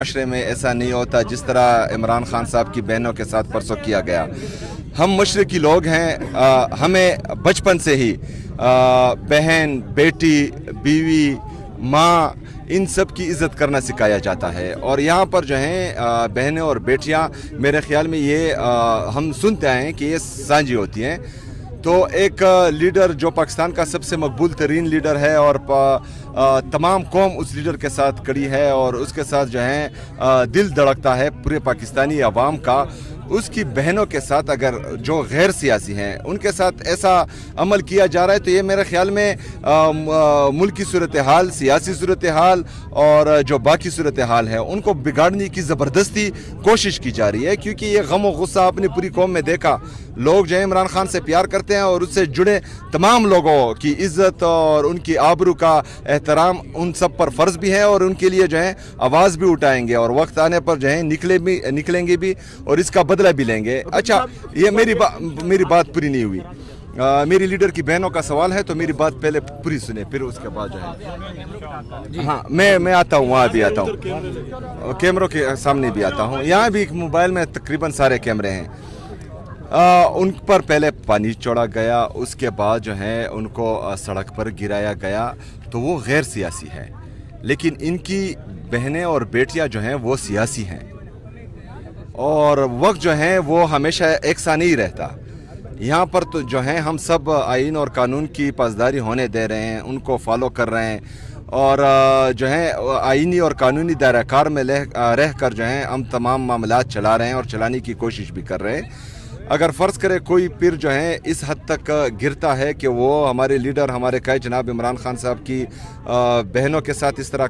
معاشرے میں ایسا نہیں ہوتا جس طرح عمران خان صاحب کی بہنوں کے ساتھ پرسوں کیا گیا۔ ہم مشرقی لوگ ہیں، ہمیں بچپن سے ہی بہن، بیٹی، بیوی، ماں، ان سب کی عزت کرنا سکھایا جاتا ہے، اور یہاں پر جو ہیں بہنیں اور بیٹیاں میرے خیال میں یہ ہم سنتے آئے ہیں کہ یہ سانجھی ہوتی ہیں۔ تو ایک لیڈر جو پاکستان کا سب سے مقبول ترین لیڈر ہے اور تمام قوم اس لیڈر کے ساتھ کڑی ہے اور اس کے ساتھ جو ہیں دل دھڑکتا ہے پورے پاکستانی عوام کا، اس کی بہنوں کے ساتھ اگر جو غیر سیاسی ہیں ان کے ساتھ ایسا عمل کیا جا رہا ہے تو یہ میرے خیال میں ملکی صورتحال، سیاسی صورتحال اور جو باقی صورتحال ہے ان کو بگاڑنے کی زبردستی کوشش کی جا رہی ہے، کیونکہ یہ غم و غصہ اپنی پوری قوم میں دیکھا۔ لوگ جو ہے عمران خان سے پیار کرتے ہیں اور اس سے جڑے تمام لوگوں کی عزت اور ان کی آبرو کا احترام ان سب پر فرض بھی ہے، اور ان کے لیے جو ہے آواز بھی اٹھائیں گے اور وقت آنے پر جو ہے نکلیں گے بھی اور اس کا بدلہ بھی لیں گے۔ اچھا، یہ میری بات پوری نہیں ہوئی۔ میری لیڈر کی بہنوں کا سوال ہے تو میری بات پہلے پوری سنیں، پھر اس کے بعد جو ہے ہاں میں آتا ہوں، وہاں بھی آتا ہوں، کیمروں کے سامنے بھی آتا ہوں، یہاں بھی موبائل میں تقریباً سارے کیمرے ہیں۔ ان پر پہلے پانی چھوڑا گیا، اس کے بعد جو ہے ان کو سڑک پر گرایا گیا، تو وہ غیر سیاسی ہے، لیکن ان کی بہنیں اور بیٹیاں جو ہیں وہ سیاسی ہیں، اور وقت جو ہے وہ ہمیشہ ایک سا نہیں رہتا۔ یہاں پر تو جو ہیں ہم سب آئین اور قانون کی پاسداری ہونے دے رہے ہیں، ان کو فالو کر رہے ہیں، اور جو ہے آئینی اور قانونی دائرہ کار میں رہ کر جو ہیں ہم تمام معاملات چلا رہے ہیں اور چلانے کی کوشش بھی کر رہے ہیں۔ اگر فرض کرے کوئی پھر جو ہے اس حد تک گرتا ہے کہ وہ ہمارے لیڈر، ہمارے قائد جناب عمران خان صاحب کی بہنوں کے ساتھ اس طرح